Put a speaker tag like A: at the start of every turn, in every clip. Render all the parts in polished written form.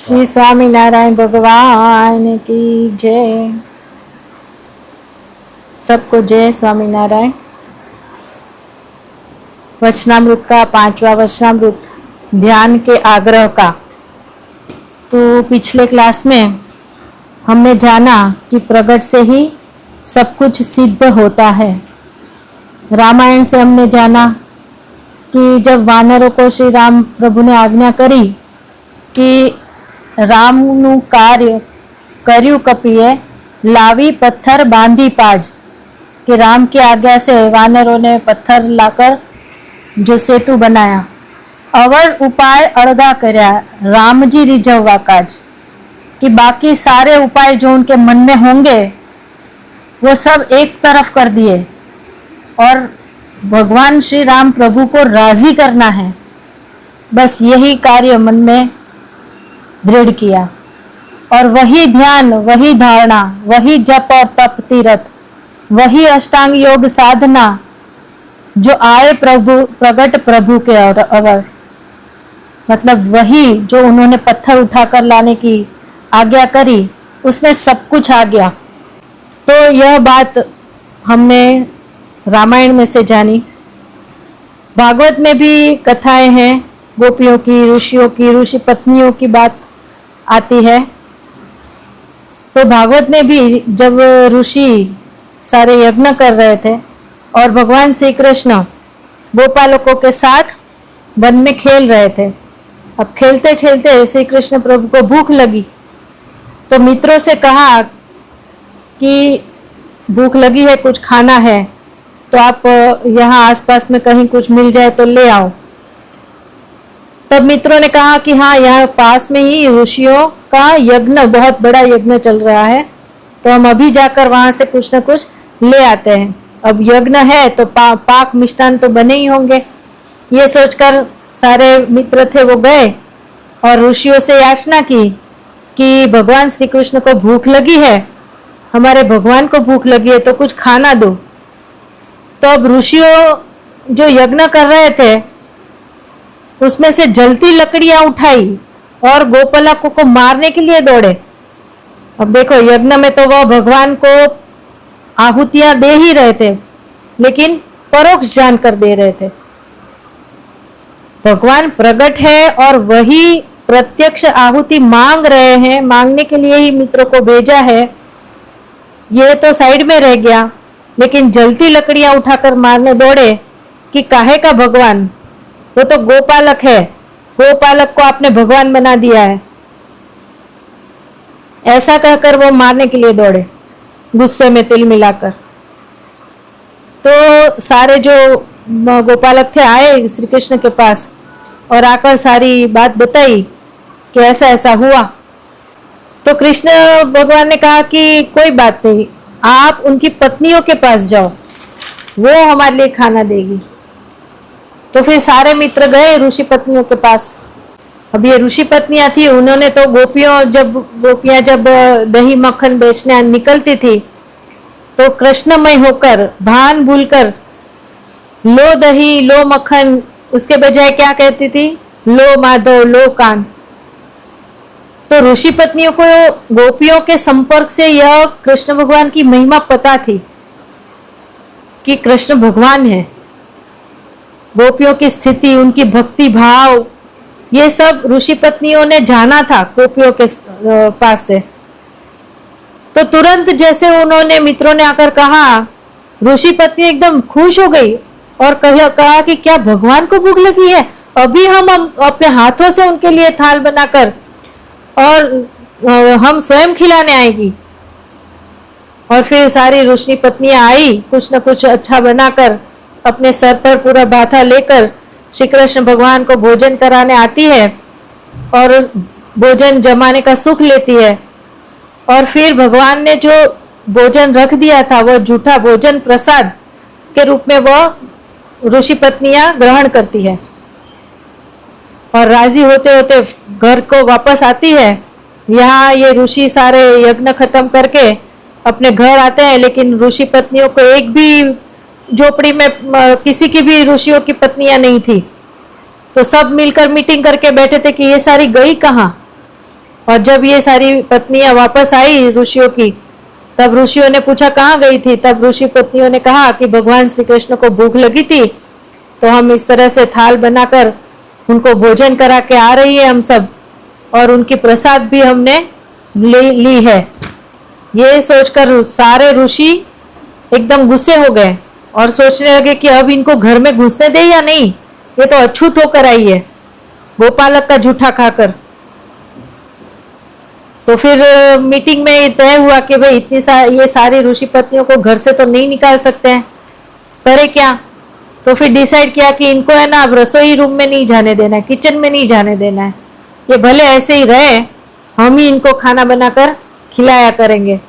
A: श्री स्वामीनारायण भगवान की जय। सबको जय स्वामीनारायण। वचनामृत का 5वां वचनामृत, ध्यान के आग्रह का। तो पिछले क्लास में हमने जाना कि प्रगट से ही सब कुछ सिद्ध होता है। रामायण से हमने जाना कि जब वानरों को श्री राम प्रभु ने आज्ञा करी कि रामनु कार्य कर्यु कपिए लावी पत्थर बांधी पाज, कि राम की आज्ञा से वानरों ने पत्थर लाकर जो सेतु बनाया। अवर उपाय अड़गा कर्या राम जी रिझववा काज, कि बाकी सारे उपाय जो उनके मन में होंगे वो सब एक तरफ कर दिए और भगवान श्री राम प्रभु को राजी करना है, बस यही कार्य मन में दृढ़ किया। और वही ध्यान, वही धारणा, वही जप और तप तीरथ, वही अष्टांग योग साधना जो आए प्रगट प्रभु के अवर, मतलब वही जो उन्होंने पत्थर उठाकर लाने की आज्ञा करी, उसमें सब कुछ आ गया। तो यह बात हमने रामायण में से जानी। भागवत में भी कथाएं हैं, गोपियों की, ऋषियों की, ऋषि पत्नियों की बात आती है। तो भागवत में भी जब ऋषि सारे यज्ञ कर रहे थे और भगवान श्री कृष्ण गोपालकों के साथ वन में खेल रहे थे। अब खेलते खेलते श्री कृष्ण प्रभु को भूख लगी, तो मित्रों से कहा कि भूख लगी है, कुछ खाना है, तो आप यहाँ आसपास में कहीं कुछ मिल जाए तो ले आओ। तब मित्रों ने कहा कि हाँ, यहाँ पास में ही ऋषियों का यज्ञ, बहुत बड़ा यज्ञ चल रहा है, तो हम अभी जाकर वहां से कुछ ना कुछ ले आते हैं। अब यज्ञ है तो पाक मिष्टान तो बने ही होंगे। ये सोचकर सारे मित्र थे वो गए और ऋषियों से याचना की कि भगवान श्री कृष्ण को भूख लगी है, हमारे भगवान को भूख लगी है, तो कुछ खाना दो। तो अब ऋषियों जो यज्ञ कर रहे थे उसमें से जलती लकड़ियां उठाई और गोपालकों को मारने के लिए दौड़े। अब देखो, यज्ञ में तो वह भगवान को आहुतियां दे ही रहे थे, लेकिन परोक्ष जानकर दे रहे थे। भगवान प्रगट है और वही प्रत्यक्ष आहुति मांग रहे हैं, मांगने के लिए ही मित्रों को भेजा है। ये तो साइड में रह गया, लेकिन जलती लकड़ियां उठाकर मारने दौड़े कि काहे का भगवान, वो तो गोपालक है, गोपालक को आपने भगवान बना दिया है। ऐसा कहकर वो मारने के लिए दौड़े, गुस्से में तिल मिलाकर। तो सारे जो गोपालक थे आए श्री कृष्ण के पास और आकर सारी बात बताई कि ऐसा ऐसा हुआ। तो कृष्ण भगवान ने कहा कि कोई बात नहीं, आप उनकी पत्नियों के पास जाओ, वो हमारे लिए खाना देगी। तो फिर सारे मित्र गए ऋषि पत्नियों के पास। अब ये ऋषि पत्नियां थी, उन्होंने तो गोपियां जब दही मक्खन बेचने निकलती थी तो कृष्णमय होकर, भान भूलकर लो दही लो मक्खन, उसके बजाय क्या कहती थी, लो माधव लो कान। तो ऋषि पत्नियों को गोपियों के संपर्क से यह कृष्ण भगवान की महिमा पता थी कि कृष्ण भगवान है। गोपियों की स्थिति, उनकी भक्ति भाव, ये सब ऋषि पत्नियों ने जाना था गोपियों के पास से। तो तुरंत जैसे उन्होंने, मित्रों ने आकर कहा, ऋषि पत्नी एकदम खुश हो गई और कहा कि क्या भगवान को भूख लगी है, अभी हम अपने हाथों से उनके लिए थाल बनाकर और हम स्वयं खिलाने आएगी। और फिर सारी ऋषि पत्नियां आई, कुछ न कुछ अच्छा बनाकर अपने सर पर पूरा बाथा लेकर श्री कृष्ण भगवान को भोजन कराने आती है और भोजन जमाने का सुख लेती है। और फिर भगवान ने जो भोजन रख दिया था वो झूठा भोजन प्रसाद के रूप में वो ऋषि पत्नियां ग्रहण करती है और राजी होते होते घर को वापस आती है। यहाँ ये ऋषि सारे यज्ञ खत्म करके अपने घर आते हैं, लेकिन ऋषि पत्नियों को एक भी झोपड़ी में किसी की भी ऋषियों की पत्नियां नहीं थी। तो सब मिलकर मीटिंग करके बैठे थे कि ये सारी गई कहाँ। और जब ये सारी पत्नियां वापस आई ऋषियों की, तब ऋषियों ने पूछा कहाँ गई थी। तब ऋषि पत्नियों ने कहा कि भगवान श्री कृष्ण को भूख लगी थी, तो हम इस तरह से थाल बनाकर उनको भोजन करा के आ रही है हम सब, और उनकी प्रसाद भी हमने ली है। ये सोचकर सारे ऋषि एकदम गुस्से हो गए और सोचने लगे कि अब इनको घर में घुसने दे या नहीं, ये तो अछूत होकर आई है गोपालक का जूठा खाकर। तो फिर मीटिंग में ये तय हुआ कि भाई ये सारी ऋषि पत्नियों को घर से तो नहीं निकाल सकते हैं, करे क्या। तो फिर डिसाइड किया कि इनको है ना अब रसोई रूम में नहीं जाने देना है, किचन में नहीं जाने देना है, ये भले ऐसे ही रहे, हम ही इनको खाना बनाकर खिलाया करेंगे।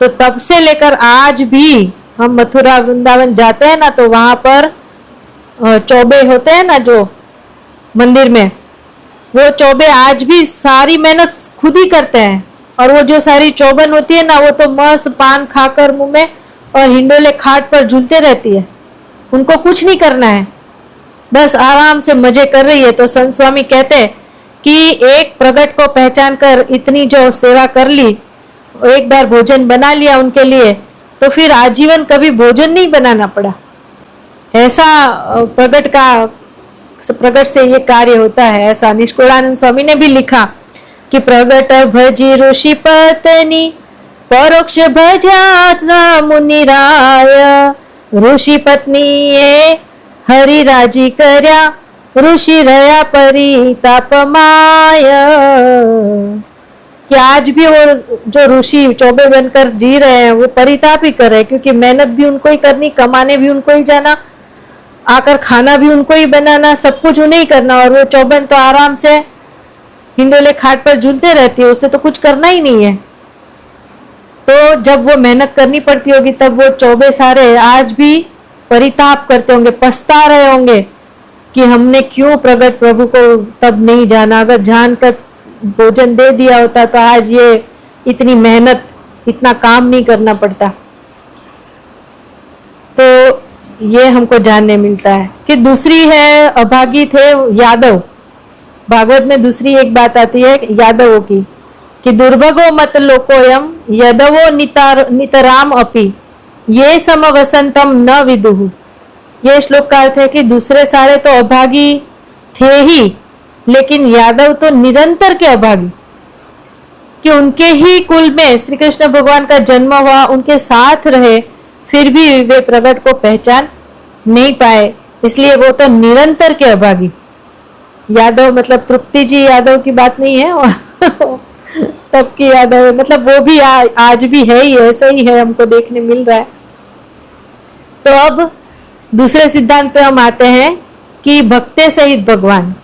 A: तो तब से लेकर आज भी हम मथुरा वृंदावन जाते हैं ना, तो वहां पर चौबे होते हैं ना जो मंदिर में, वो चौबे आज भी सारी मेहनत खुद ही करते हैं। और वो जो सारी चौबन होती है ना, वो तो मस्त पान खाकर मुंह में और हिंडोले खाट पर झूलते रहती है, उनको कुछ नहीं करना है, बस आराम से मजे कर रही है। तो संत स्वामी कहते हैं कि एक प्रगट को पहचान कर इतनी जो सेवा कर ली, एक बार भोजन बना लिया उनके लिए, तो फिर आजीवन कभी भोजन नहीं बनाना पड़ा। ऐसा प्रगट से ये कार्य होता है। ऐसा निष्कुलानंद स्वामी ने भी लिखा कि प्रगट भजी ऋषि पत्नी परोक्ष भजा मुनिराय, ऋषि पत्नी ये हरि राजी कर्या, ऋषि रया परितापमाय। कि आज भी वो जो ऋषि चौबे बनकर जी रहे हैं वो परिताप ही कर रहे हैं, क्योंकि मेहनत भी उनको ही करनी, कमाने भी उनको ही जाना, आकर खाना भी उनको ही बनाना, सब कुछ उन्हें ही करना। और वो चौबन तो आराम से हिंडोले खाट पर झूलते रहती है, उसे तो कुछ करना ही नहीं है। तो जब वो मेहनत करनी पड़ती होगी तब वो चौबे सारे आज भी परिताप करते होंगे, पछता रहे होंगे कि हमने क्यों प्रगट प्रभु को तब नहीं जाना, अगर जानकर भोजन दे दिया होता तो आज ये इतनी मेहनत, इतना काम नहीं करना पड़ता। तो ये हमको जानने मिलता है कि दूसरी है अभागी थे यादव। भागवत में दूसरी एक बात आती है यादवों की कि दुर्भगो मत लोकोयम यदवो नितराम अपि ये सम वसंतम न विदुहु। ये श्लोक का अर्थ है कि दूसरे सारे तो अभागी थे ही, लेकिन यादव तो निरंतर के अभागी, कि उनके ही कुल में श्री कृष्ण भगवान का जन्म हुआ, उनके साथ रहे, फिर भी वे प्रगट को पहचान नहीं पाए, इसलिए वो तो निरंतर के अभागी। यादव मतलब तृप्ति जी यादव की बात नहीं है तब की यादव है, मतलब वो भी आज भी है ही, ऐसा ही है, हमको देखने मिल रहा है। तो अब दूसरे सिद्धांत पे हम आते हैं कि भक्ते सहित भगवान।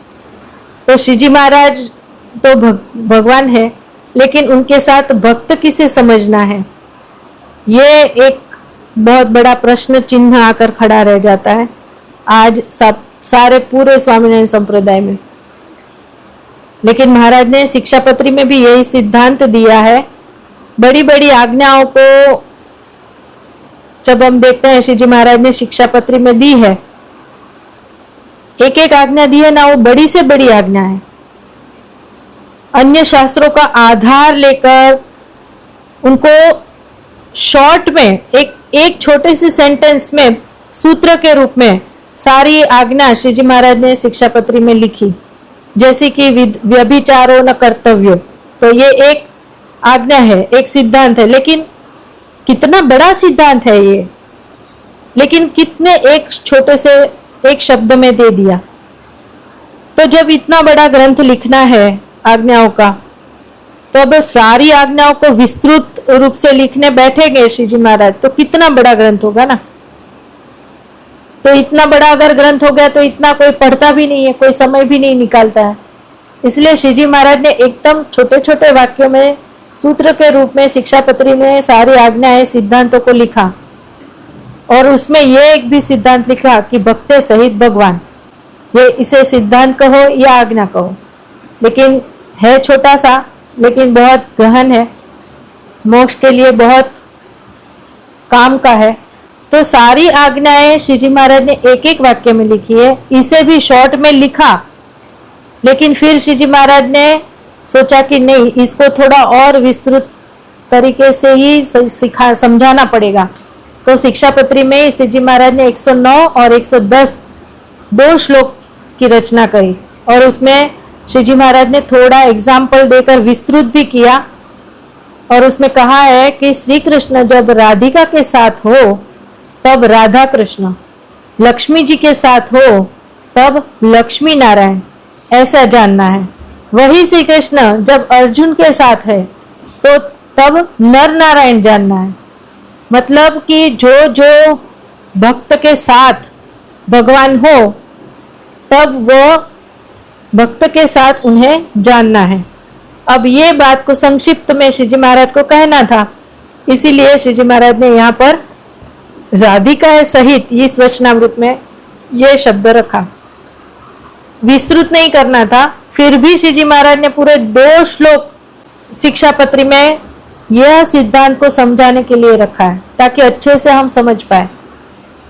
A: तो श्रीजी महाराज तो भगवान है, लेकिन उनके साथ भक्त किसे समझना है, ये एक बहुत बड़ा प्रश्न चिन्ह आकर खड़ा रह जाता है आज सब सारे पूरे स्वामीनारायण संप्रदाय में। लेकिन महाराज ने शिक्षापत्री में भी यही सिद्धांत दिया है। बड़ी बड़ी आज्ञाओं को जब हम देखते हैं श्रीजी महाराज ने शिक्षापत्री में दी है, एक एक आज्ञा दी है ना, वो बड़ी से बड़ी आज्ञा है। अन्य शास्त्रों का आधार लेकर उनको शॉर्ट में एक छोटे से सेंटेंस में सूत्र के रूप में सारी आज्ञा श्रीजी महाराज ने शिक्षापत्री में लिखी। जैसे कि व्यभिचारो न कर्तव्यो, तो ये एक आज्ञा है, एक सिद्धांत है, लेकिन कितना बड़ा सिद्धांत है ये, लेकिन कितने एक छोटे से एक शब्द में दे दिया। तो जब इतना बड़ा ग्रंथ लिखना है आज्ञाओं का, तो अब सारी आज्ञाओं को विस्तृत रूप से लिखने बैठेंगे श्रीजी महाराज, तो कितना बड़ा ग्रंथ होगा ना। तो इतना बड़ा अगर ग्रंथ हो गया तो इतना कोई पढ़ता भी नहीं है, कोई समय भी नहीं निकालता है। इसलिए श्रीजी महाराज ने एकदम छोटे छोटे वाक्यों में सूत्र के रूप में शिक्षापत्री में सारी आज्ञाएं सिद्धांतों को लिखा, और उसमें ये एक भी सिद्धांत लिखा कि भक्ते सहित भगवान। ये इसे सिद्धांत कहो या आज्ञा कहो, लेकिन है छोटा सा, लेकिन बहुत गहन है, मोक्ष के लिए बहुत काम का है। तो सारी आज्ञाएं श्रीजी महाराज ने एक एक वाक्य में लिखी है, इसे भी शॉर्ट में लिखा, लेकिन फिर श्रीजी महाराज ने सोचा कि नहीं, इसको थोड़ा और विस्तृत तरीके से ही समझाना पड़ेगा। तो शिक्षापत्री में श्री जी महाराज ने 109 और 110 दो श्लोक की रचना करी और उसमें श्री जी महाराज ने थोड़ा एग्जाम्पल देकर विस्तृत भी किया और उसमें कहा है कि श्री कृष्ण जब राधिका के साथ हो तब राधा कृष्ण, लक्ष्मी जी के साथ हो तब लक्ष्मी नारायण, ऐसा जानना है। वही श्री कृष्ण जब अर्जुन के साथ है तो तब नर नारायण जानना है। मतलब कि जो जो भक्त के साथ भगवान हो तब वो भक्त के साथ उन्हें जानना है। अब ये बात को संक्षिप्त में श्री जी महाराज को कहना था, इसीलिए श्री जी महाराज ने यहाँ पर राधिका सहित इस वचनामृत में ये शब्द रखा। विस्तृत नहीं करना था, फिर भी श्री जी महाराज ने पूरे 2 श्लोक शिक्षापत्री में यह सिद्धांत को समझाने के लिए रखा है ताकि अच्छे से हम समझ पाए।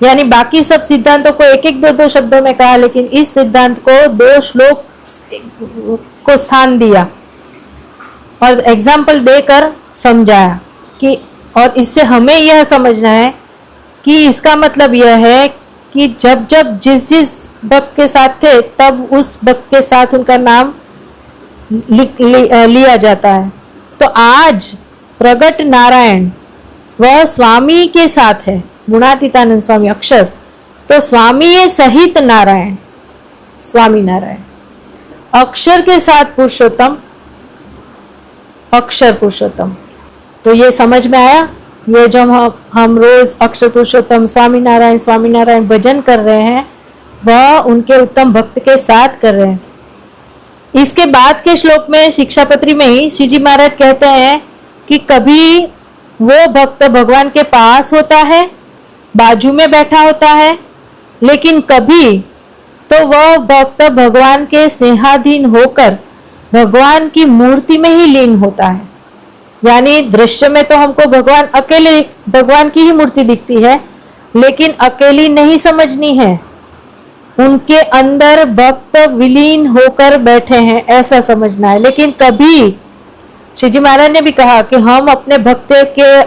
A: यानी बाकी सब सिद्धांतों को एक एक 2-2 शब्दों में कहा, लेकिन इस सिद्धांत को 2 श्लोक को स्थान दिया और एग्जाम्पल देकर समझाया कि, और इससे हमें यह समझना है कि इसका मतलब यह है कि जब जब जिस जिस भक्त के साथ थे तब उस भक्त के साथ उनका नाम लिया जाता है। तो आज प्रगट नारायण वह स्वामी के साथ है, गुणातीतानंद स्वामी अक्षर, तो स्वामी सहित नारायण, स्वामी नारायण, अक्षर के साथ पुरुषोत्तम, अक्षर पुरुषोत्तम। तो ये समझ में आया। ये जो हम रोज अक्षर पुरुषोत्तम स्वामी नारायण भजन कर रहे हैं वह उनके उत्तम भक्त के साथ कर रहे हैं। इसके बाद के श्लोक में शिक्षापत्री में ही श्री जी महाराज कहते हैं कि कभी वो भक्त भगवान के पास होता है, बाजू में बैठा होता है, लेकिन कभी तो वह भक्त भगवान के स्नेहाधीन होकर भगवान की मूर्ति में ही लीन होता है। यानी दृश्य में तो हमको भगवान अकेले भगवान की ही मूर्ति दिखती है, लेकिन अकेली नहीं समझनी है, उनके अंदर भक्त विलीन होकर बैठे हैं ऐसा समझना है। लेकिन कभी श्री जी महाराज ने भी कहा कि हम अपने भक्त के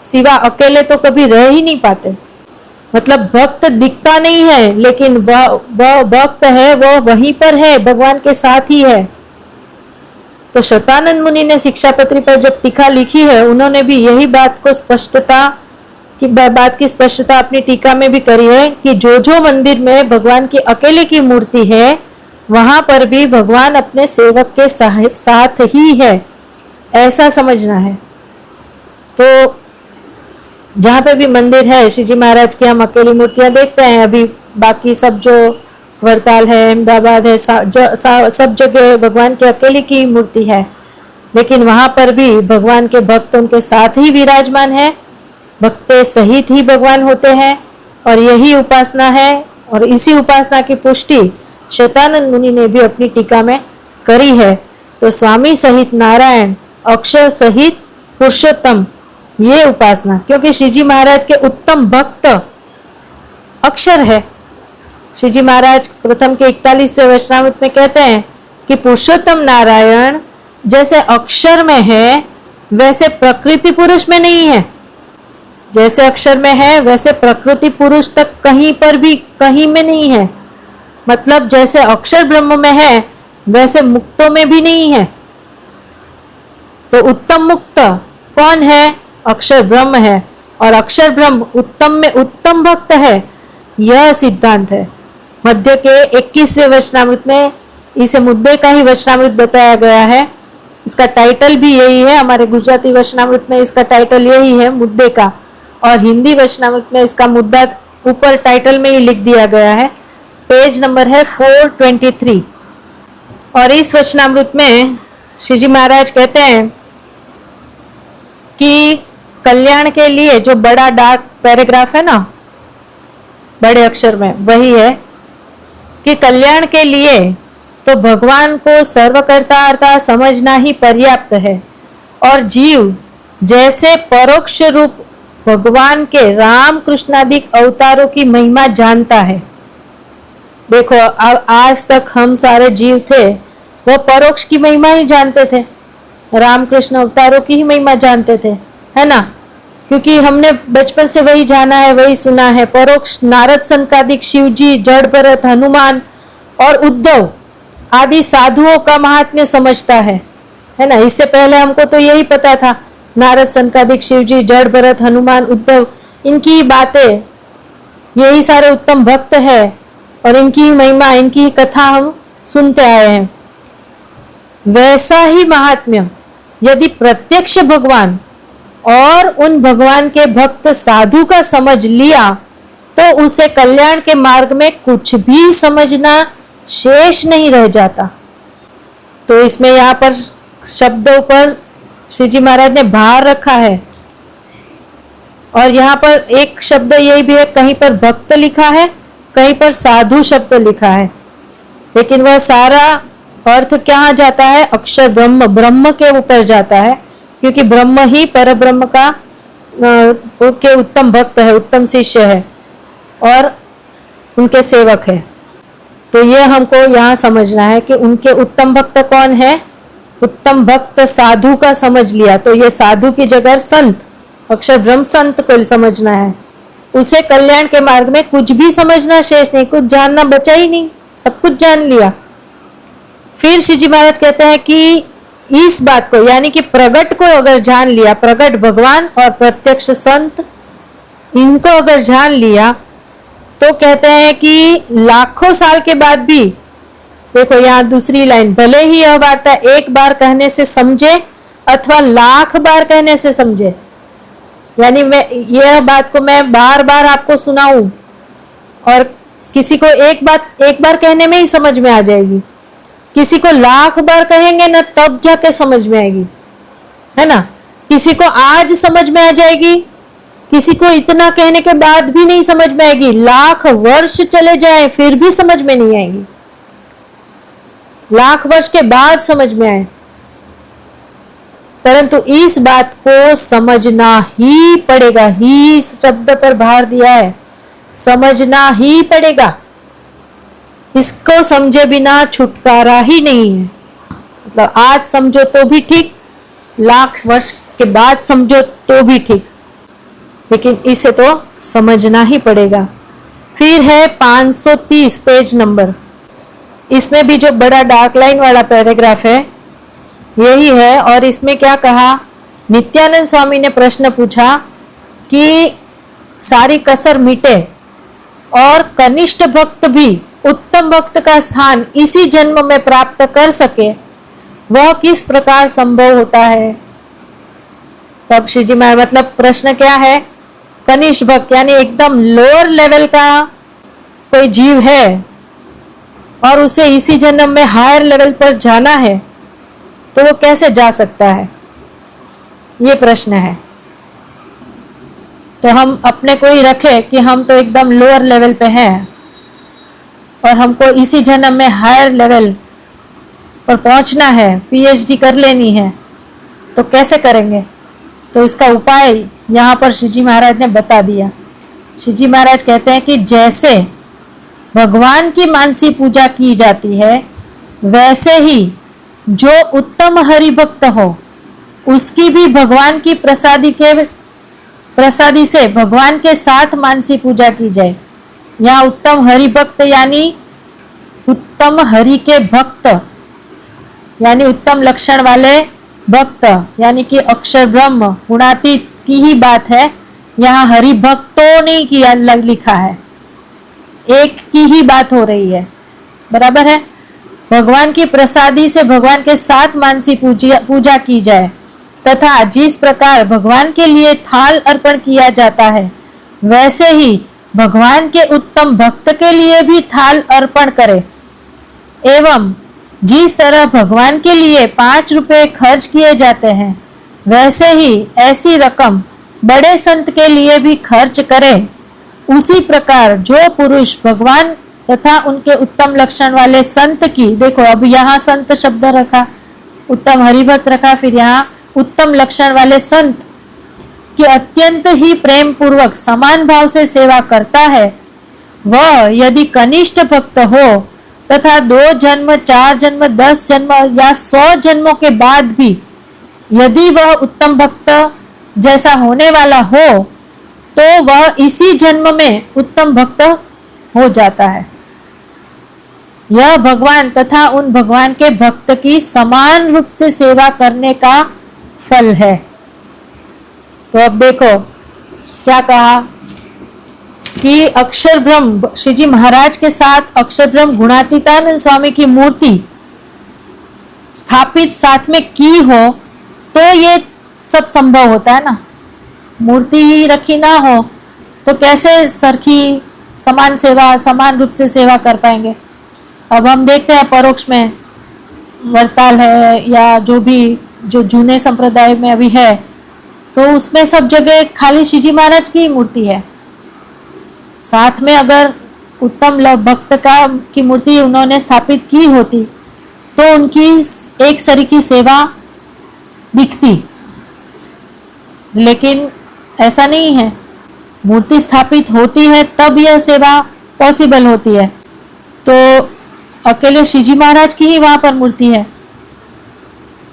A: सिवा अकेले तो कभी रह ही नहीं पाते। मतलब भक्त दिखता नहीं है, लेकिन वह भक्त है, वह वहीं पर है, भगवान के साथ ही है। तो शतानंद मुनि ने शिक्षापत्री पर जब टीका लिखी है, उन्होंने भी यही बात की स्पष्टता अपनी टीका में भी करी है कि जो जो मंदिर में भगवान की अकेले की मूर्ति है वहां पर भी भगवान अपने सेवक के साथ ही है, ऐसा समझना है। तो जहाँ पे भी मंदिर है श्री जी महाराज की हम अकेली मूर्तियां देखते हैं। अभी बाकी सब जो वरताल है, अहमदाबाद है, सब जगह भगवान की अकेले की मूर्ति है, लेकिन वहां पर भी भगवान के भक्त उनके साथ ही विराजमान है, भक्त सहित ही भगवान होते हैं। और यही उपासना है और इसी उपासना की पुष्टि शतानंद मुनि ने भी अपनी टीका में करी है। तो स्वामी सहित नारायण, अक्षर सहित पुरुषोत्तम, ये उपासना, क्योंकि श्री जी महाराज के उत्तम भक्त अक्षर है। श्री जी महाराज प्रथम के 41वें वचनामृत में कहते हैं कि पुरुषोत्तम नारायण जैसे अक्षर में है वैसे प्रकृति पुरुष में नहीं है। जैसे अक्षर में है वैसे प्रकृति पुरुष तक कहीं पर भी कहीं में नहीं है। मतलब जैसे अक्षर ब्रह्म में है वैसे मुक्तों में भी नहीं है। तो उत्तम मुक्त कौन है? अक्षर ब्रह्म है, और अक्षर ब्रह्म उत्तम में उत्तम भक्त है, यह सिद्धांत है। मध्य के 21वें वचनामृत में इसे मुद्दे का ही वचनामृत बताया गया है। इसका टाइटल भी यही है। हमारे गुजराती वचनामृत में इसका टाइटल यही है, मुद्दे का, और हिंदी वचनामृत में इसका मुद्दा ऊपर टाइटल में ही लिख दिया गया है। पेज नंबर है 423। और इस वचनामृत में श्री जी महाराज कहते हैं कि कल्याण के लिए जो बड़ा डार्क पैराग्राफ है ना, बड़े अक्षर में, वही है कि कल्याण के लिए तो भगवान को सर्वकर्ता समझना ही पर्याप्त है, और जीव जैसे परोक्ष रूप भगवान के राम कृष्णादिक अवतारों की महिमा जानता है। देखो, अब आज तक हम सारे जीव थे वह परोक्ष की महिमा ही जानते थे, रामकृष्ण अवतारों की ही महिमा जानते थे, है ना। क्योंकि हमने बचपन से वही जाना है, वही सुना है। परोक्ष नारद संकादिक, शिव जी, जड़ भरत, हनुमान और उद्धव आदि साधुओं का महात्म्य समझता है ना। इससे पहले हमको तो यही पता था, नारद संकादिक, शिव जी, जड़ भरत, हनुमान, उद्धव, इनकी बातें, यही सारे उत्तम भक्त है और इनकी महिमा, इनकी कथा हम सुनते आए हैं। वैसा ही महात्म्य यदि प्रत्यक्ष भगवान और उन भगवान के भक्त साधु का समझ लिया तो उसे कल्याण के मार्ग में कुछ भी समझना शेष नहीं रह जाता। तो इसमें यहाँ पर शब्दों पर श्री जी महाराज ने भार रखा है। और यहाँ पर एक शब्द यही भी है, कहीं पर भक्त लिखा है, कहीं पर साधु शब्द लिखा है, लेकिन वह सारा अर्थ कहाँ जाता है? अक्षर ब्रह्म, ब्रह्म के ऊपर जाता है, क्योंकि ब्रह्म ही पर ब्रह्म का के उत्तम भक्त है, उत्तम शिष्य है और उनके सेवक है। तो ये हमको यहाँ समझना है कि उनके उत्तम भक्त कौन है? उत्तम भक्त साधु का समझ लिया तो ये साधु की जगह संत, अक्षर ब्रह्म संत को समझना है। उसे कल्याण के मार्ग में कुछ भी समझना शेष नहीं, कुछ जानना बचा ही नहीं, सब कुछ जान लिया। फिर श्री जी महाराज कहते हैं कि इस बात को, यानी कि प्रगट को अगर जान लिया, प्रगट भगवान और प्रत्यक्ष संत, इनको अगर जान लिया तो कहते हैं कि लाखों साल के बाद भी, देखो यहाँ दूसरी लाइन, भले ही यह वार्ता एक बार कहने से समझे अथवा लाख बार कहने से समझे, यानी मैं यह बात को मैं बार बार आपको सुनाऊं और किसी को एक बार कहने में ही समझ में आ जाएगी, किसी को लाख बार कहेंगे ना तब जाके समझ में आएगी, है ना। किसी को आज समझ में आ जाएगी, किसी को इतना कहने के बाद भी नहीं समझ में आएगी, लाख वर्ष चले जाए फिर भी समझ में नहीं आएगी, लाख वर्ष के बाद समझ में आए। परंतु इस बात को समझना ही पड़ेगा, ही इस शब्द पर भार दिया है, समझना ही पड़ेगा। इसको समझे बिना छुटकारा ही नहीं है। मतलब आज समझो तो भी ठीक, लाख वर्ष के बाद समझो तो भी ठीक, लेकिन इसे तो समझना ही पड़ेगा। फिर है 530 पेज नंबर, इसमें भी जो बड़ा डार्क लाइन वाला पैराग्राफ है यही है। और इसमें क्या कहा? नित्यानंद स्वामी ने प्रश्न पूछा कि सारी कसर मिटे और कनिष्ठ भक्त भी उत्तम भक्त का स्थान इसी जन्म में प्राप्त कर सके, वह किस प्रकार संभव होता है? तब श्री जी महाराज, मतलब प्रश्न क्या है? कनिष्ठ भक्त यानी एकदम लोअर लेवल का कोई जीव है और उसे इसी जन्म में हायर लेवल पर जाना है, तो वो कैसे जा सकता है? ये प्रश्न है। तो हम अपने को ही रखे कि हम तो एकदम लोअर लेवल पे हैं और हमको इसी जन्म में हायर लेवल पर पहुंचना है, पीएचडी कर लेनी है, तो कैसे करेंगे? तो इसका उपाय यहाँ पर श्री जी महाराज ने बता दिया। श्री जी महाराज कहते हैं कि जैसे भगवान की मानसी पूजा की जाती है, वैसे ही जो उत्तम हरि भक्त हो उसकी भी भगवान की प्रसादी से भगवान के साथ मानसी पूजा की जाए। यहाँ उत्तम हरि भक्त यानी उत्तम हरि के भक्त, यानी उत्तम लक्षण वाले भक्त, यानी कि अक्षर ब्रह्म गुणातीत की ही बात है। यहाँ हरि भक्तों नहीं किया लिखा है, एक की ही बात हो रही है, बराबर है। भगवान की प्रसादी से भगवान के साथ मानसी पूजा की जाए, तथा जिस प्रकार भगवान के लिए थाल अर्पण किया जाता है, वैसे ही भगवान के उत्तम भक्त के लिए भी थाल अर्पण करे। एवं जिस तरह भगवान के लिए 5 रुपए खर्च किए जाते हैं, वैसे ही ऐसी रकम बड़े संत के लिए भी खर्च करे। उसी प्रकार जो पुरुष भगवान तथा उनके उत्तम लक्षण वाले संत की, देखो अब यहाँ संत शब्द रखा, उत्तम हरिभक्त रखा, फिर यहाँ उत्तम लक्षण वाले संत की अत्यंत ही प्रेम पूर्वक समान भाव से सेवा करता है, वह यदि कनिष्ठ भक्त हो तथा 2 जन्म, 4 जन्म, 10 जन्म या 100 जन्मों के बाद भी यदि वह उत्तम भक्त जैसा होने वाला हो तो वह इसी जन्म में उत्तम भक्त हो जाता है। यह भगवान तथा उन भगवान के भक्त की समान रूप से सेवा करने का फल है। तो अब देखो क्या कहा कि अक्षर ब्रह्म श्री जी महाराज के साथ अक्षर ब्रह्म गुणातीतानंद स्वामी की मूर्ति स्थापित साथ में की हो तो ये सब संभव होता है ना। मूर्ति ही रखी ना हो तो कैसे सरखी समान सेवा समान रूप से सेवा कर पाएंगे। अब हम देखते हैं परोक्ष में वरताल है या जो भी जो जूने संप्रदाय में अभी है तो उसमें सब जगह खाली श्री जी महाराज की मूर्ति है। साथ में अगर उत्तम भक्त की मूर्ति उन्होंने स्थापित की होती तो उनकी एक सरी की सेवा दिखती, लेकिन ऐसा नहीं है। मूर्ति स्थापित होती है तब यह सेवा पॉसिबल होती है। तो अकेले श्री जी महाराज की ही वहां पर मूर्ति है,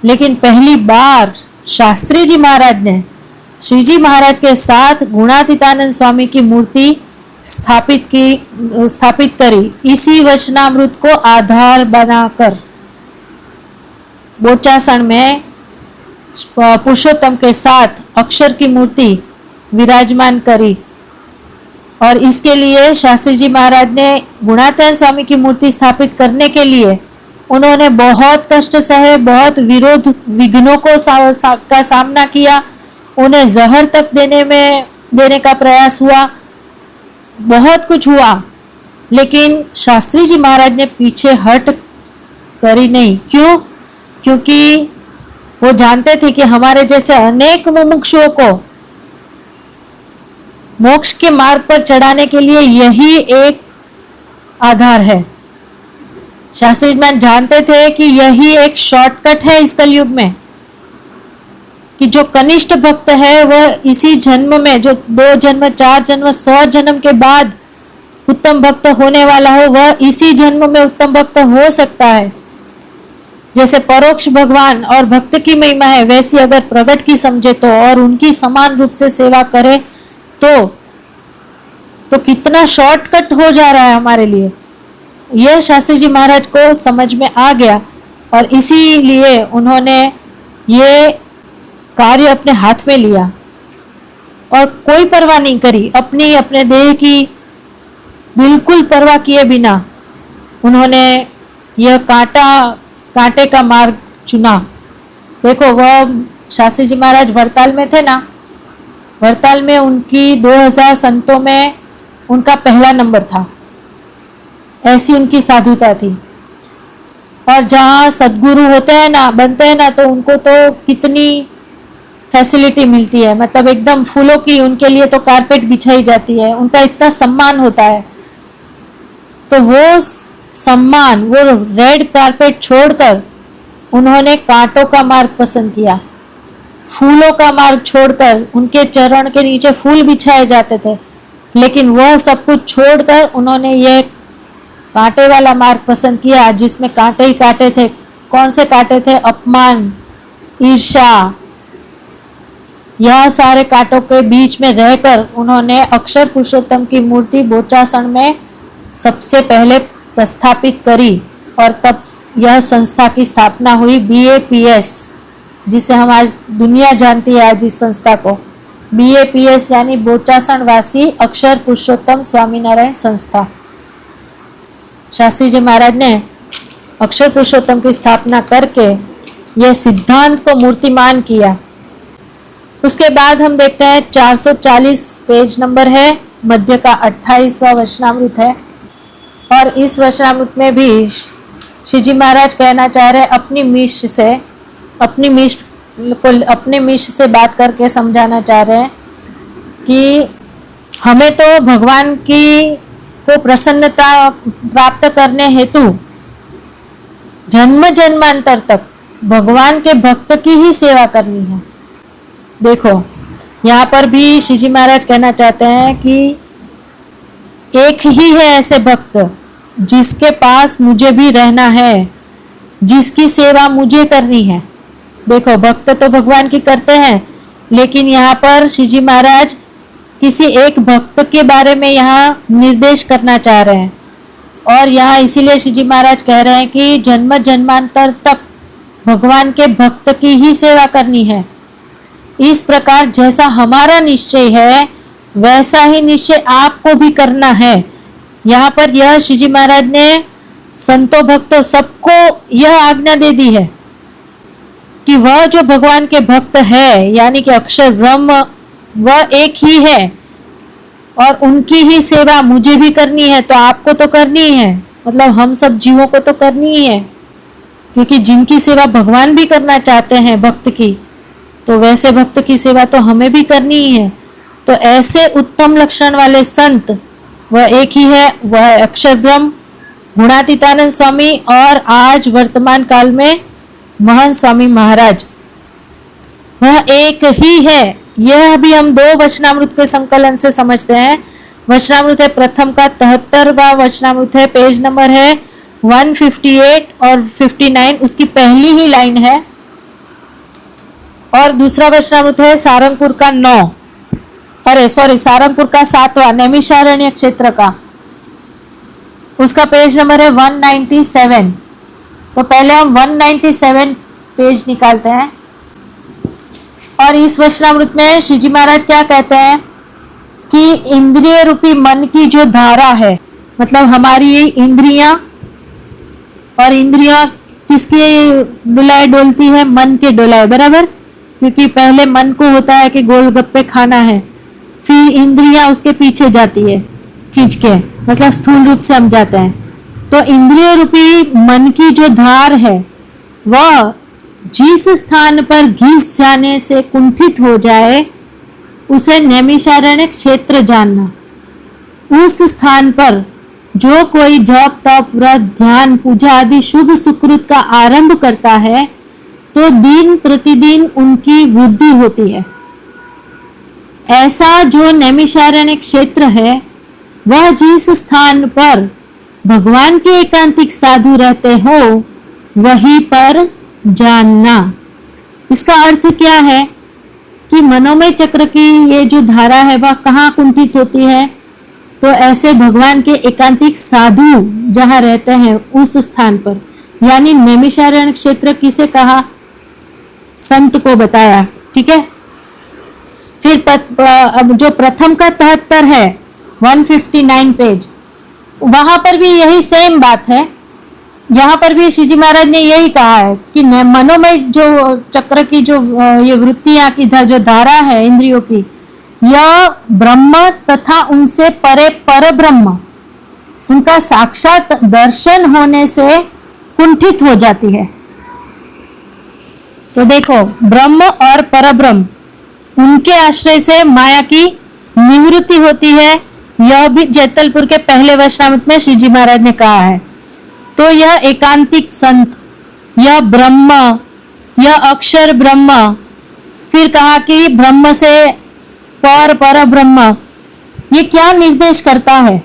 A: लेकिन पहली बार शास्त्री जी महाराज ने श्री जी महाराज के साथ गुणातीतानंद स्वामी की मूर्ति स्थापित करी इसी वचनामृत को आधार बनाकर। बोचासन में पुरुषोत्तम के साथ अक्षर की मूर्ति विराजमान करी और इसके लिए शास्त्री जी महाराज ने गुणातीतानंद स्वामी की मूर्ति स्थापित करने के लिए उन्होंने बहुत कष्ट सहे, बहुत विरोध विघ्नों को का सामना किया। उन्हें जहर तक देने का प्रयास हुआ, बहुत कुछ हुआ, लेकिन शास्त्री जी महाराज ने पीछे हट करी नहीं। क्यों? क्योंकि वो जानते थे कि हमारे जैसे अनेक मुमुक्षुओं को मोक्ष के मार्ग पर चढ़ाने के लिए यही एक आधार है। शास्त्री जी महाराज जानते थे कि यही एक शॉर्टकट है इस कलयुग में, कि जो कनिष्ठ भक्त है वह इसी जन्म में, जो 2 जन्म, 4 जन्म, 100 जन्म के बाद उत्तम भक्त होने वाला हो, वह इसी जन्म में उत्तम भक्त हो सकता है। जैसे परोक्ष भगवान और भक्त की महिमा है, वैसी अगर प्रगट की समझे तो और उनकी समान रूप से सेवा करे तो कितना शॉर्टकट हो जा रहा है हमारे लिए। यह शास्त्री जी महाराज को समझ में आ गया और इसीलिए उन्होंने ये कार्य अपने हाथ में लिया और कोई परवाह नहीं करी, अपने देह की बिल्कुल परवाह किए बिना उन्होंने यह कांटे का मार्ग चुना। देखो वह शास्त्री जी महाराज वरताल में थे ना, वरताल में उनकी 2000 संतों में उनका पहला नंबर था, ऐसी उनकी साधुता थी। और जहाँ सदगुरु होते हैं ना, बनते हैं ना, तो उनको तो कितनी फैसिलिटी मिलती है, मतलब एकदम फूलों की उनके लिए तो कारपेट बिछाई जाती है, उनका इतना सम्मान होता है। तो वो सम्मान, वो रेड कारपेट छोड़कर उन्होंने कांटों का मार्ग पसंद किया, फूलों का मार्ग छोड़कर उनके चरण के नीचे फूल बिछाए जाते थे, लेकिन वह सब कुछ छोड़कर उन्होंने ये कांटे वाला मार्ग पसंद किया जिसमें कांटे ही कांटे थे। कौन से कांटे थे? अपमान, ईर्ष्या, यह सारे कांटों के बीच में रहकर उन्होंने अक्षर पुरुषोत्तम की मूर्ति बोचासन में सबसे पहले प्रस्थापित करी और तब यह संस्था की स्थापना हुई, BAPS, जिसे हम आज दुनिया जानती है। आज इस संस्था को BAPS यानी बोचासन वासी अक्षर पुरुषोत्तम स्वामीनारायण संस्था। शास्त्री जी महाराज ने अक्षर पुरुषोत्तम की स्थापना करके यह सिद्धांत को मूर्तिमान किया। उसके बाद हम देखते हैं 440 पेज नंबर है, मध्य का 28वां वचनामृत है। और इस वचनामृत में भी श्री जी महाराज कहना चाह रहे हैं अपने मिश से बात करके समझाना चाह रहे हैं कि हमें तो भगवान की को प्रसन्नता प्राप्त करने हेतु जन्म जन्मांतर तक भगवान के भक्त की ही सेवा करनी है। देखो यहाँ पर भी श्री जी महाराज कहना चाहते हैं कि एक ही है ऐसे भक्त जिसके पास मुझे भी रहना है, जिसकी सेवा मुझे करनी है। देखो, भक्त तो भगवान की करते हैं, लेकिन यहाँ पर श्री जी महाराज किसी एक भक्त के बारे में यहाँ निर्देश करना चाह रहे हैं। और यहाँ इसीलिए श्री जी महाराज कह रहे हैं कि जन्म जन्मांतर तक भगवान के भक्त की ही सेवा करनी है। इस प्रकार जैसा हमारा निश्चय है वैसा ही निश्चय आपको भी करना है। यहाँ पर यह श्री जी महाराज ने संतों भक्तों सबको यह आज्ञा दे दी है कि वह जो भगवान के भक्त है, यानी कि अक्षर ब्रह्म, वह एक ही है और उनकी ही सेवा मुझे भी करनी है। तो आपको तो करनी है, मतलब हम सब जीवों को तो करनी ही है, क्योंकि जिनकी सेवा भगवान भी करना चाहते हैं भक्त की, तो वैसे भक्त की सेवा तो हमें भी करनी ही है। तो ऐसे उत्तम लक्षण वाले संत वह एक ही है, वह अक्षर ब्रह्म गुणातीतानंद स्वामी और आज वर्तमान काल में महंत स्वामी महाराज, वह एक ही है। यह भी हम 2 वचनामृत के संकलन से समझते हैं। वचनामृत है प्रथम का 73वां वचनामृत है, पेज नंबर है 158 और 59, उसकी पहली ही लाइन है। और दूसरा वचनामृत है सारंगपुर का 7वां नैमिषारण्य क्षेत्र का, उसका पेज नंबर है 197। तो पहले हम 197 पेज निकालते हैं। और इस वचनामृत में श्री जी महाराज क्या कहते हैं कि इंद्रिय रूपी मन की जो धारा है, मतलब हमारी इंद्रियां, और इंद्रियां किसके डुलाए डोलती है? मन के डुलाए, बराबर। क्योंकि पहले मन को होता है कि गोलगप्पे खाना है, फिर इंद्रियां उसके पीछे जाती है खींच के, मतलब स्थूल रूप से हम जाते हैं। तो इंद्रिय रूपी मन की जो धार है वह जिस स्थान पर घिस जाने से कुंठित हो जाए उसे नैमिषारण्य क्षेत्र जानना। उस स्थान पर जो कोई जप तप व्रत ध्यान पूजा आदि शुभ सुकृत का आरंभ करता है तो दिन प्रतिदिन उनकी वृद्धि होती है। ऐसा जो नैमिषारण्य क्षेत्र है वह जिस स्थान पर भगवान के एकांतिक साधु रहते हो वहीं पर जानना। इसका अर्थ क्या है कि मनोमय चक्र की ये जो धारा है वह कहाँ कुंठित होती है? तो ऐसे भगवान के एकांतिक साधु जहाँ रहते हैं उस स्थान पर, यानी नैमिषारण्य क्षेत्र किसे कहा? संत को बताया, ठीक है। फिर जो प्रथम का 73 है 159 पेज, वहां पर भी यही सेम बात है। यहाँ पर भी श्री जी महाराज ने यही कहा है कि मनोमय जो चक्र की जो ये वृत्तियां की जो धारा है इंद्रियों की, यह ब्रह्म तथा उनसे परे पर ब्रह्म, उनका साक्षात दर्शन होने से कुंठित हो जाती है। तो देखो, ब्रह्म और परब्रह्म, उनके आश्रय से माया की निवृत्ति होती है। यह भी जैतलपुर के पहले वचनामृत में श्री जी महाराज ने कहा है। तो यह एकांतिक संत, यह ब्रह्म, यह अक्षर ब्रह्म, फिर कहा कि ब्रह्म से पर ब्रह्म, ये क्या निर्देश करता है?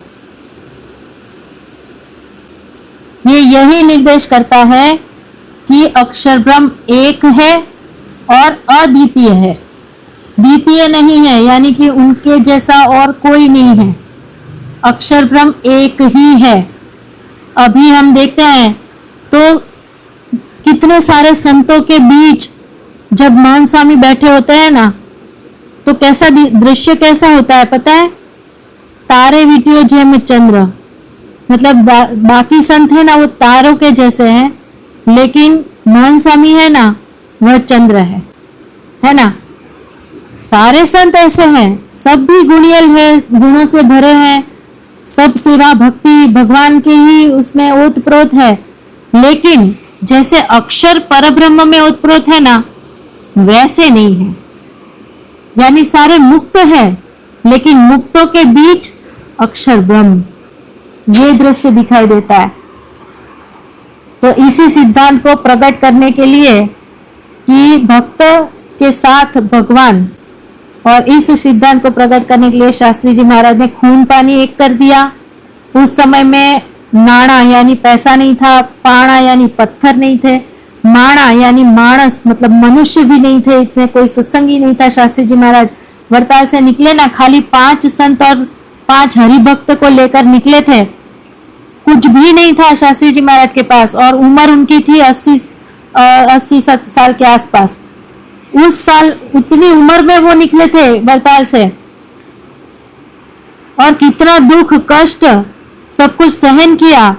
A: ये यही निर्देश करता है कि अक्षर ब्रह्म एक है और अद्वितीय है, द्वितीय नहीं है, यानी कि उनके जैसा और कोई नहीं है। अक्षर ब्रह्म एक ही है। अभी हम देखते हैं तो कितने सारे संतों के बीच जब महान स्वामी बैठे होते हैं ना, तो कैसा दृश्य कैसा होता है पता है? तारे विटियो जेम चंद्र, मतलब बाकी संत है ना वो तारों के जैसे हैं, लेकिन महान स्वामी है ना वह चंद्र है ना। सारे संत ऐसे हैं, सब भी गुणियल है, गुणों से भरे हैं, सब सेवा भक्ति भगवान के ही उसमें ओतप्रोत है। लेकिन जैसे अक्षर परब्रह्म में ओतप्रोत है ना, वैसे नहीं है। यानी सारे मुक्त है, लेकिन मुक्तों के बीच अक्षर ब्रह्म, ये दृश्य दिखाई देता है। तो इसी सिद्धांत को प्रकट करने के लिए कि भक्त के साथ भगवान, और इस सिद्धांत को प्रकट करने के लिए शास्त्री जी महाराज ने खून पानी एक कर दिया। उस समय में नाणा यानी पैसा नहीं था, पाणा यानी पत्थर नहीं थे, माणा यानी मानस मतलब मनुष्य भी नहीं थे, इतने कोई सत्संगी नहीं था। शास्त्री जी महाराज वरताल से निकले ना, खाली 5 संत और 5 हरिभक्त को लेकर निकले थे। कुछ भी नहीं था शास्त्री जी महाराज के पास, और उम्र उनकी थी 80 साल के आसपास। उस साल उतनी उम्र में वो निकले थे वरताल से, और कितना दुख कष्ट सब कुछ सहन किया।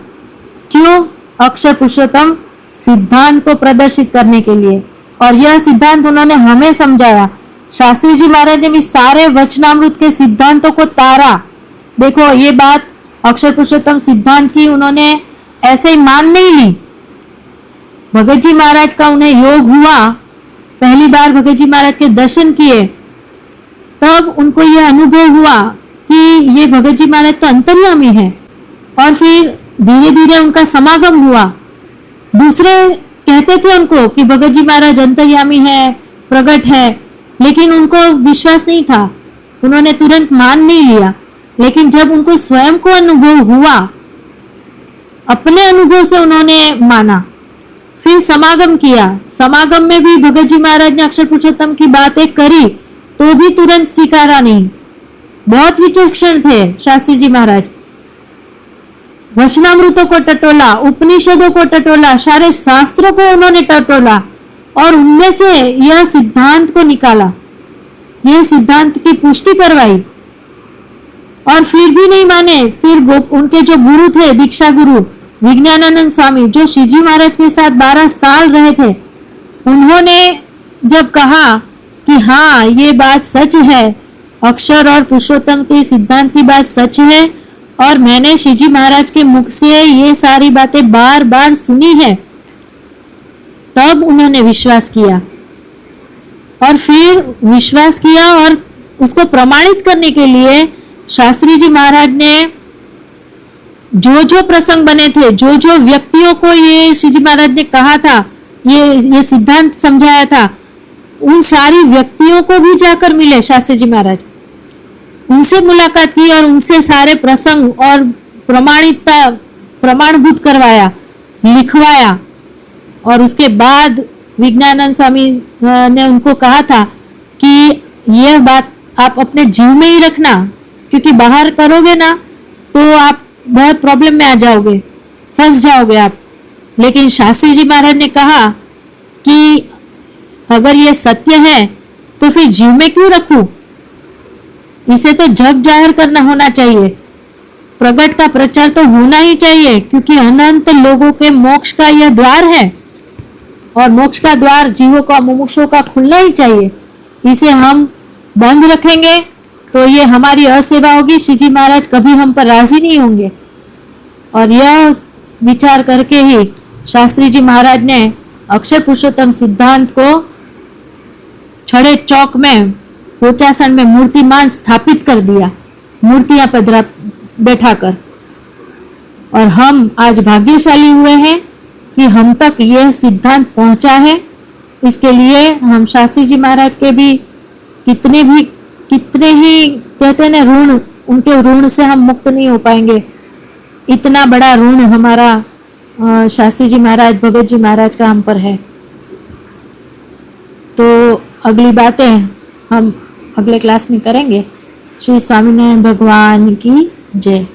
A: क्यों? अक्षर पुरुषोत्तम सिद्धांत को प्रदर्शित करने के लिए। और यह सिद्धांत उन्होंने हमें समझाया। शास्त्री जी महाराज ने भी सारे वचनामृत के सिद्धांतों को तारा। देखो ये बात अक्षर पुरुषोत्तम सिद्धांत की उन्होंने ऐसे ही मान नहीं ली। भगत जी महाराज का उन्हें योग हुआ, पहली बार भगत जी महाराज के दर्शन किए, तब उनको यह अनुभव हुआ कि ये भगत जी महाराज तो अंतर्यामी है। और फिर धीरे धीरे उनका समागम हुआ। दूसरे कहते थे उनको कि भगत जी महाराज अंतर्यामी है, प्रगट है, लेकिन उनको विश्वास नहीं था, उन्होंने तुरंत मान नहीं लिया। लेकिन जब उनको स्वयं को अनुभव हुआ, अपने अनुभव से उन्होंने माना, फिर समागम किया। समागम में भी भगत जी महाराज ने अक्षर पुरुषोत्तम की बातें करी तो भी तुरंत स्वीकारा नहीं। बहुत विचक्षण थे शास्त्री जी महाराज। वचनामृतों को टटोला, उपनिषदों को टटोला, सारे शास्त्रों को उन्होंने टटोला और उनमें से यह सिद्धांत को निकाला, यह सिद्धांत की पुष्टि करवाई। और फिर भी नहीं माने। फिर उनके जो गुरु थे, दीक्षा गुरु विज्ञानानंद स्वामी, जो श्रीजी महाराज के साथ 12 साल रहे थे, उन्होंने जब कहा कि हाँ ये बात सच है, अक्षर और पुरुषोत्तम के सिद्धांत की बात सच है, और मैंने श्रीजी महाराज के मुख से ये सारी बातें बार बार सुनी है, तब उन्होंने विश्वास किया। और फिर विश्वास किया और उसको प्रमाणित करने के लिए शास्त्री जी महाराज ने जो जो प्रसंग बने थे, जो जो व्यक्तियों को ये श्रीजी महाराज ने कहा था, ये सिद्धांत समझाया था, उन सारी व्यक्तियों को भी जाकर मिले शास्त्री जी महाराज, उनसे मुलाकात की और उनसे सारे प्रसंग और प्रमाणभूत करवाया, लिखवाया। और उसके बाद विज्ञानानंद स्वामी ने उनको कहा था कि यह बात आप अपने जीव में ही रखना, क्योंकि बाहर करोगे ना तो आप बहुत प्रॉब्लम में आ जाओगे, फंस जाओगे आप। लेकिन शास्त्री जी महाराज ने कहा कि अगर ये सत्य है तो फिर जीव में क्यों रखूं, इसे तो जग जाहिर करना होना चाहिए, प्रगट का प्रचार तो होना ही चाहिए, क्योंकि अनंत लोगों के मोक्ष का यह द्वार है और मोक्ष का द्वार जीवों का, मुमुक्षुओं का खुलना ही चाहिए। इसे हम बंद रखेंगे तो ये हमारी असेवा होगी, श्रीजी महाराज कभी हम पर राजी नहीं होंगे। और यह विचार करके ही शास्त्री जी महाराज ने अक्षर पुरुषोत्तम सिद्धांत को छड़े चौक में पोचासन में मूर्तिमान स्थापित कर दिया, मूर्तियां पर बैठाकर। और हम आज भाग्यशाली हुए हैं कि हम तक यह सिद्धांत पहुंचा है। इसके लिए हम शास्त्री जी महाराज के भी कितने ही कहते हैं ऋण, उनके ऋण से हम मुक्त नहीं हो पाएंगे। इतना बड़ा ऋण हमारा शास्त्री जी महाराज, भगत जी महाराज का हम पर है। तो अगली बातें हम अगले क्लास में करेंगे। श्री स्वामीनारायण भगवान की जय।